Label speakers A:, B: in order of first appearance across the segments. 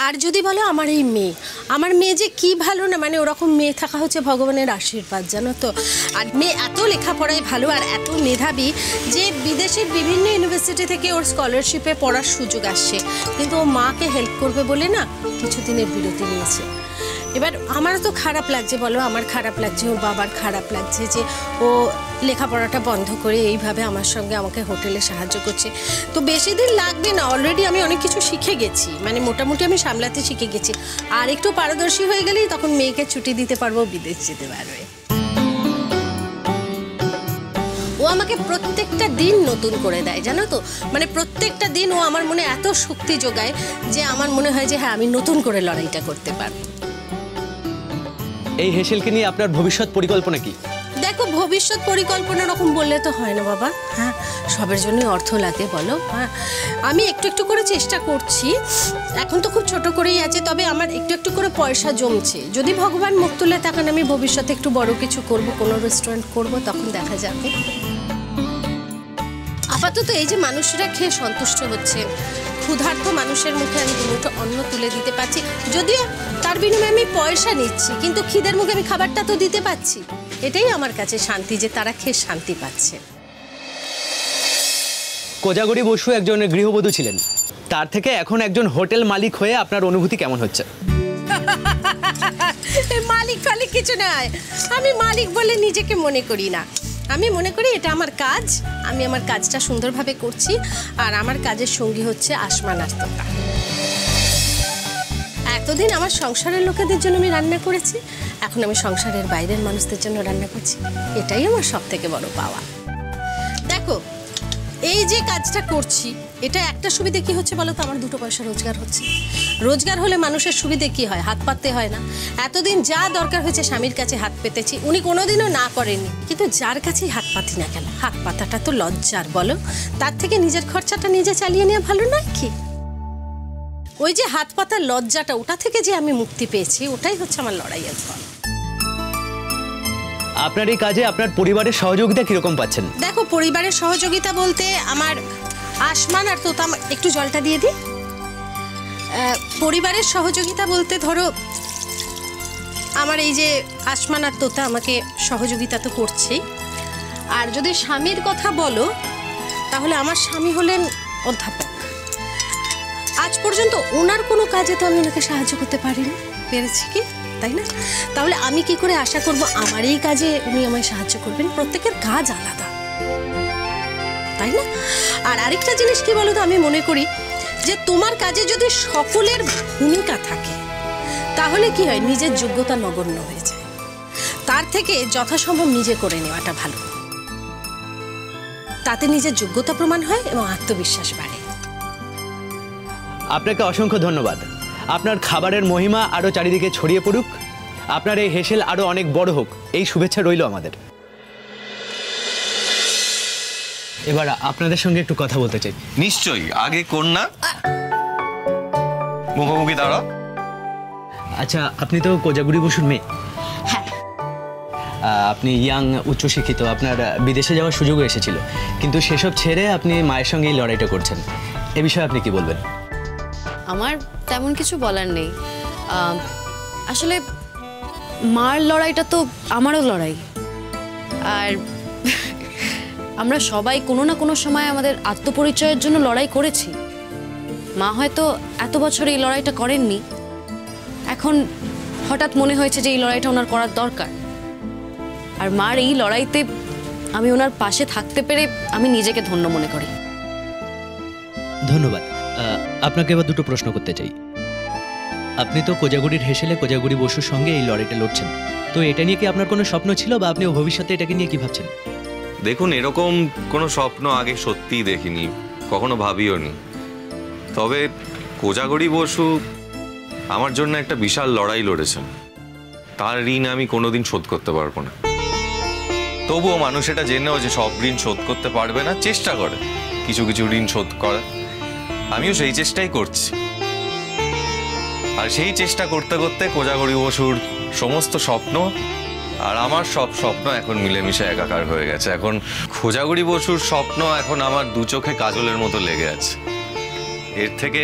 A: আর যদি বলো আমার এই মেয়ে, আমার মেয়ে যে কি ভালো না, মানে ওরকম মেয়ে থাকা হচ্ছে ভগবানের আশীর্বাদ, জানো তো। আর মেয়ে এত লেখাপড়ায় ভালো আর এত মেধাবী যে বিদেশের বিভিন্ন ইউনিভার্সিটি থেকে ওর স্কলারশিপে পড়ার সুযোগ আসছে, কিন্তু ও মাকে হেল্প করবে বলে না কিছুদিনের বিরতি নিয়েছে। এবার আমারও তো খারাপ লাগছে, বলো আমার খারাপ লাগছে, ওর বাবার খারাপ লাগছে যে ও লেখাপড়াটা বন্ধ করে এইভাবে আমার সঙ্গে আমাকে হোটেলে সাহায্য করছে। তো বেশি দিন লাগবে না, অলরেডি আমি অনেক কিছু শিখে গেছি, মানে মোটামুটি আমি সামলাতে শিখে গেছি। আর একটু পারদর্শী হয়ে গেলেই তখন মেয়েকে ছুটি দিতে পারবো, বিদেশ যেতে পারবে। ও আমাকে প্রত্যেকটা দিন নতুন করে দেয়, জানো তো, মানে প্রত্যেকটা দিন ও আমার মনে এত শক্তি যোগায় যে আমার মনে হয় যে হ্যাঁ আমি নতুন করে লড়াইটা করতে পারবো।
B: এই হেসেলকে নিয়ে আপনার ভবিষ্যৎ পরিকল্পনা কি?
A: দেখো, ভবিষ্যৎ পরিকল্পনা রকম বললে তো হয় না বাবা। হ্যাঁ, সবের জন্যই অর্থ লাগে বলো। হ্যাঁ, আমি একটু একটু করে চেষ্টা করছি, এখন তো খুব ছোট করেই আছে, তবে আমার একটু একটু করে পয়সা জমছে। যদি ভগবান মুখ তুলে তাকান আমি ভবিষ্যতে একটু বড় কিছু করব, কোনো রেস্টুরেন্ট করব, তখন দেখা যাবে। আপাতত এই যে মানুষরা খেয়ে সন্তুষ্ট হচ্ছে, ক্ষুধার্ত মানুষের মুখে আমি দুটো অন্ন তুলে দিতে পারছি, যদিও তার বিনিময়ে আমি পয়সা নিচ্ছি, কিন্তু খিদের মুখে আমি খাবারটা তো দিতে পারছি। এটাই আমার কাছে শান্তি, যে তারা খেয়ে শান্তি পাচ্ছে।
B: কোজাগরী বসু একজন গৃহবধূ ছিলেন, তার থেকে এখন একজন হোটেল মালিক হয়ে আপনার অনুভূতি কেমন হচ্ছে?
A: মালিক ফালিক কিছু নয়, আমি মালিক বলে নিজেকে মনে করি না। আমি মনে করি এটা আমার কাজ, আমি আমার কাজটা সুন্দরভাবে করছি, আর আমার কাজের সঙ্গী হচ্ছে আসমান আর তোতা। এতদিন আমার সংসারের লোকেদের জন্য আমি রান্না করেছি, এখন আমি সংসারের বাইরের মানুষদের জন্য রান্না করছি, এটাই আমার সব থেকে বড় পাওয়া। দেখো, এই যে কাজটা করছি, এটা একটা সুবিধে কি হচ্ছে বলো তো, আমার দুটো পয়সা রোজগার হচ্ছে। রোজগার হলে মানুষের সুবিধে কি হয়, হাত পাততে হয় না। এতদিন যা দরকার হয়েছে স্বামীর কাছে হাত পেতেছি, উনি কোনোদিনও না করেননি, কিন্তু যার কাছেই হাত পাতি না কেন, হাত পাতাটা তো লজ্জার বলো, তার থেকে নিজের খরচাটা নিজে চালিয়ে নেওয়া ভালো নয় কি? ওই যে হাত পাতার লজ্জাটা, ওটা থেকে যে আমি মুক্তি পেয়েছি, ওটাই হচ্ছে আমার লড়াইয়ের ফল।
B: আপনার এই কাজে আপনার পরিবারের সহযোগিতা কিরকম পাচ্ছেন?
A: দেখো, পরিবারের সহযোগিতা বলতে আমার আসমান আর তোতা, একটু জলটা দিয়ে দিই। পরিবারের সহযোগিতা বলতে ধরো আমার এই যে আসমান আর তোতা আমাকে সহযোগিতা তো করছেই। আর যদি স্বামীর কথা বলো, তাহলে আমার স্বামী হলেন অধ্যাপক। আজ পর্যন্ত ওনার কোনো কাজে তো আমি ওনাকে সাহায্য করতে পারিনি, পেরেছি কি, তাই না? তাহলে আমি কি করে আশা করব আমার এই কাজে উনি আমায় সাহায্য করবেন? প্রত্যেকের কাজ আলাদা, তাই না? আর আরেকটা জিনিস কি বলো তো, আমি মনে করি যে তোমার কাজে যদি সকলের ভূমিকা থাকে, তাহলে কি হয়, নিজের যোগ্যতা নগণ্য হয়ে যায়। তার থেকে যথাসম্ভব নিজে করে নেওয়াটা ভালো, তাতে নিজের যোগ্যতা প্রমাণ হয় এবং আত্মবিশ্বাস বাড়ে।
B: আপনাকে অসংখ্য ধন্যবাদ। আপনার খাবারের মহিমা আরো চারিদিকে ছড়িয়ে পড়ুক, আপনার এই হেসেল আরো অনেক বড় হোক, এই শুভেচ্ছা রইল আমাদের। এবার আপনাদের সঙ্গে একটু কথা বলতে চাই।
C: নিশ্চয়ই, আগে কন্যা মুখোমুখি দাঁড়াও।
B: আচ্ছা, আপনি তো কোজাগরী বসুর মেয়ে।
A: হ্যাঁ।
B: আপনি ইয়াং, উচ্চশিক্ষিত, আপনার বিদেশে যাওয়ার সুযোগ এসেছিল, কিন্তু সেসব ছেড়ে আপনি মায়ের সঙ্গে এই লড়াইটা করছেন, এ বিষয়ে আপনি কি বলবেন?
D: আমার তেমন কিছু বলার নেই। আসলে মার লড়াইটা তো আমারও লড়াই, আর আমরা সবাই কোনো না কোনো সময় আমাদের আত্মপরিচয়ের জন্য লড়াই করেছি। মা হয়তো এত বছর এই লড়াইটা করেননি, এখন হঠাৎ মনে হয়েছে যে এই লড়াইটা ওনার করার দরকার। আর মার এই লড়াইতে আমি ওনার পাশে থাকতে পেরে আমি নিজেকে ধন্য মনে করি।
B: ধন্যবাদ। আপনাকে এবার দুটো প্রশ্ন করতে চাই। আপনি তো কোজাগরীর হেসেলে কোজাগরী বসুর সঙ্গে এই লড়াইটা লড়ছেন, তো এটা নিয়ে কি আপনার কোনো স্বপ্ন ছিল, বা আপনি ভবিষ্যতে এটাকে নিয়ে কি ভাবছেন?
C: দেখুন, এরকম কোনো স্বপ্ন আগে সত্যিই দেখিনি, কখনো ভাবিও নি। তবে কোজাগরী বসু আমার জন্য একটা বিশাল লড়াই লড়েছেন, তার ঋণ আমি কোনোদিন শোধ করতে পারবো না। তবুও মানুষ এটা জেনেও যে সব ঋণ শোধ করতে পারবে না, চেষ্টা করে কিছু কিছু ঋণ শোধ করা। আমিও সেই চেষ্টাই করছি, আর সেই চেষ্টা করতে করতে কোজাগরী বসুর সমস্ত স্বপ্ন আর আমার সব স্বপ্ন এখন মিলেমিশে একাকার হয়ে গেছে। এখন কোজাগরী বসুর স্বপ্ন এখন আমার দু চোখে কাজলের মতো লেগে আছে। এর থেকে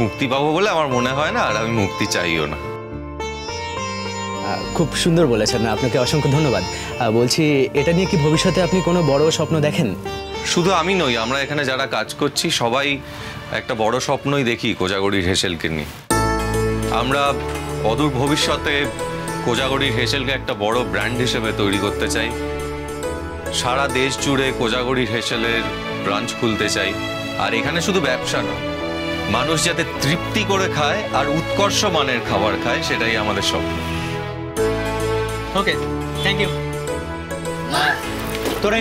C: মুক্তি পাবো বলে আমার মনে হয় না, আর আমি মুক্তি চাইও না।
B: খুব সুন্দর বলেছেন, আপনাকে অসংখ্য ধন্যবাদ। বলছি, এটা নিয়ে কি ভবিষ্যতে আপনি কোনো বড় স্বপ্ন দেখেন?
C: শুধু আমি নই, আমরা এখানে যারা কাজ করছি সবাই একটা বড় স্বপ্নই দেখি কোজাগরীর হেসেলকে নিয়ে। আমরা অদূর ভবিষ্যতে কোজাগরীর হেসেলকে একটা বড় ব্র্যান্ড হিসেবে তৈরি করতে চাই। সারা দেশ জুড়ে কোজাগরীর হেসেলের ব্রাঞ্চ খুলতে চাই। আর এখানে শুধু ব্যবসা নয়, মানুষ যাতে তৃপ্তি করে খায় আর উৎকর্ষ মানের খাবার খায়, সেটাই আমাদের স্বপ্ন।
B: ওকে, থ্যাংক ইউ।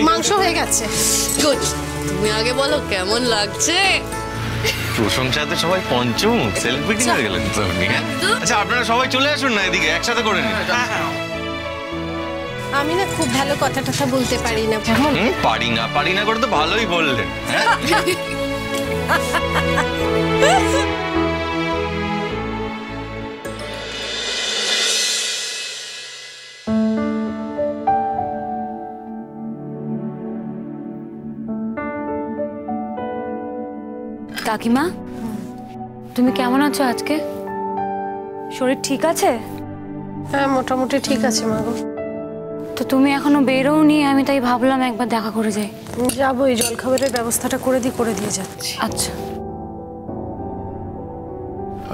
A: মাংস হয়ে গেছে।
D: গুড। তুমি আগে বলো কেমন লাগছে।
C: প্রশংসাতে সবাই পঞ্চম সেলিব্রিটি হয়ে গেলেন তো আপনি। আচ্ছা, আপনারা সবাই চলে আসুন না এদিকে, একসাথে করে নিন।
A: আমি না খুব ভালো কথা টথা বলতে পারি না।
C: পারি না করে তো ভালোই বললেন।
E: কাকিমা, তুমি কেমন আছো আজকে? শরীর ঠিক আছে?
A: হ্যাঁ, মোটামুটি ঠিক আছে মা গো।
E: তো তুমি এখনো বেরোওনি, আমি তাই ভাবলাম একবার দেখা করে যাই।
A: যাবো, এই জলখাবারের ব্যবস্থাটা করে দিয়ে যাচ্ছি।
E: আচ্ছা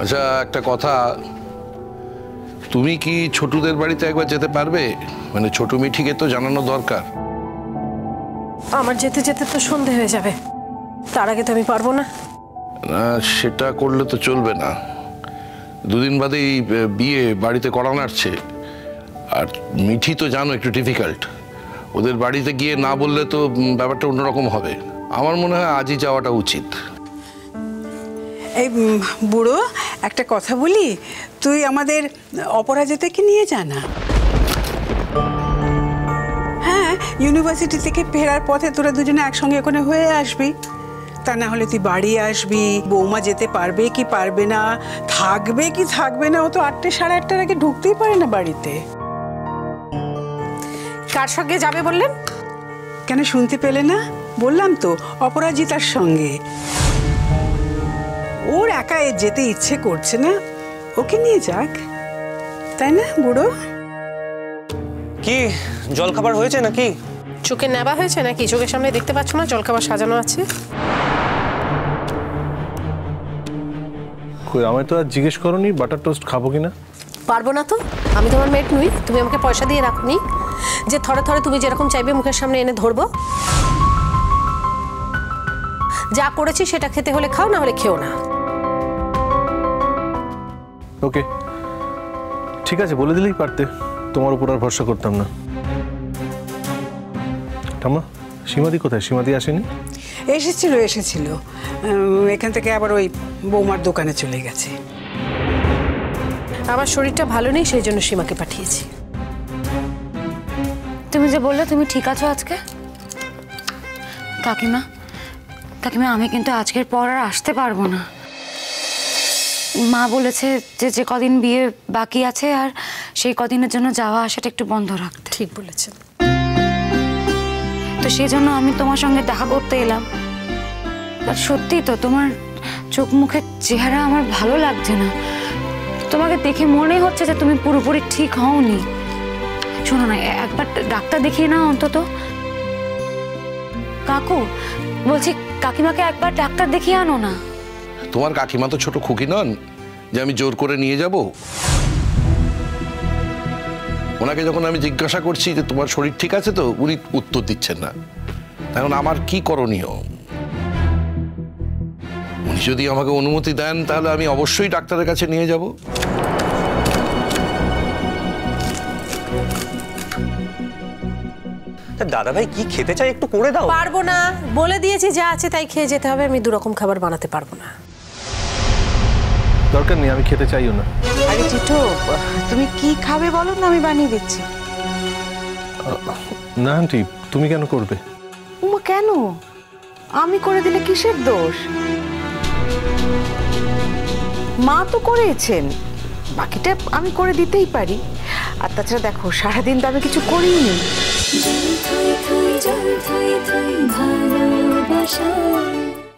F: আচ্ছা, একটা কথা, তুমি কি ছোটুদের বাড়িতে একবার যেতে পারবে? মানে ছোট মিঠিকে তো জানানো দরকার।
A: আমার যেতে যেতে তো সন্ধে হয়ে যাবে, তার আগে তো আমি পারবো না।
F: না, সেটা করলে তো চলবে না। দুদিন বাদেই বিয়ে বাড়িতে করানো আসছে। আর মিঠি তো জানো একটু ডিফিকাল্ট, ওদের বাড়িতে গিয়ে না বললে তো ব্যাপারটা অন্যরকম হবে। আমার মনে হয় আজই যাওয়াটা উচিত।
G: এই বুড়ো, একটা কথা বলি, তুই আমাদের অপরাজিতাকে নিয়ে যা না। হ্যাঁ, ইউনিভার্সিটি থেকে ফেরার পথে তোরা দুজনে একসঙ্গে ওখানে হয়ে আসবি। তা না হলে তুই বাড়ি আসবি, বৌমা যেতে পারবে কি পারবে না, থাকবে কি থাকবে না, ও তো 8টে সাড়ে 8টার আগে ঢুকতেই পারে না বাড়িতে।
A: কার সঙ্গে যাবে বললেন?
G: কেন শুনতে পেলে না? বললাম তো, অপরাজিতার সঙ্গে। ওর একা যেতে ইচ্ছে করছে না, ওকে নিয়ে যাক, তাই না বুড়ো?
H: কি জলখাবার হয়েছে নাকি?
A: চোখে নেবা হয়েছে নাকি? চোখের সামনে দেখতে পাচ্ছ না জলখাবার সাজানো আছে?
I: কই, আমায় তো আর জিজ্ঞেস করোনি বাটার টোস্ট খাবো কিনা?
A: পারবো না তো, আমি তোমার মেট নই। তুমি আমাকে পয়সা দিয়ে রাখোনি যে থরে থরে তুমি যেরকম চাইবে মুখের সামনে এনে ধরবো। যা করেছি সেটা খেতে হলে খাও, না হলে খেও না।
I: ওকে, ঠিক আছে, বলে দিলেই পারতে, তোমার উপর আর ভরসা করতাম না। ঠাম্মা, সীমাদি কোথায়? সীমাদি আসেনি?
G: এসেছিল। এখান থেকে আবার ওই বৌমার দোকানে চলে গেছে।
A: আমার শরীরটা ভালো নেই, সেই জন্য সীমাকে পাঠিয়েছি।
E: তুমি যে বললে তুমি ঠিক আছো আজকে। কাকিমা, আমি কিন্তু আজকের পর আর আসতে পারবো না। মা বলেছে যে কদিন বিয়ে বাকি আছে, আর সেই কদিনের জন্য যাওয়া আসাটা একটু বন্ধ রাখতে।
A: ঠিক বলেছেন।
E: তো সেই জন্য আমি তোমার সঙ্গে দেখা করতে এলাম। আর সত্যি তো তোমার চোখ মুখের চেহারা আমার ভালো লাগছে না। তোমাকে দেখে মনে হচ্ছে যে তুমি পুরোপুরি ঠিক হওনি। শোনো না, একবার ডাক্তার দেখিয়ে নাও অন্তত। কাকু, বলছি কাকিমাকে একবার ডাক্তার দেখিয়ে আনো না।
F: তোমার কাকিমা তো ছোট খুকি নন যে আমি জোর করে নিয়ে যাব। ওনাকে যখন আমি জিজ্ঞাসা করছি যে তোমার শরীর ঠিক আছে তো, উনি উত্তর দিচ্ছেন না। এখন আমার কি করণীয়? উনি যদি আমাকে অনুমতি দেন তাহলে আমি অবশ্যই ডাক্তারের কাছে নিয়ে যাব।
H: দাদা ভাই কি খেতে চাই একটু করে দাও।
A: পারবো না, বলে দিয়েছি যা আছে তাই খেয়ে যেতে হবে। আমি দুরকম খাবার বানাতে পারবো না।
I: দরকার নেই, আমি খেতে চাইও না।
J: আরে টিটো, তুমি কি খাবে বলো না, আমি বানিয়ে দিচ্ছি।
I: না আন্টি, তুমি কেন করবে?
J: উমা, কেন? আমি করে দিলে কিসের দোষ? মা তো করেছেন, বাকিটা আমি করে দিতেই পারি। আর তাছাড়া দেখো, সারাদিন তো আমি কিছু করিনি।
K: ভালোবাসা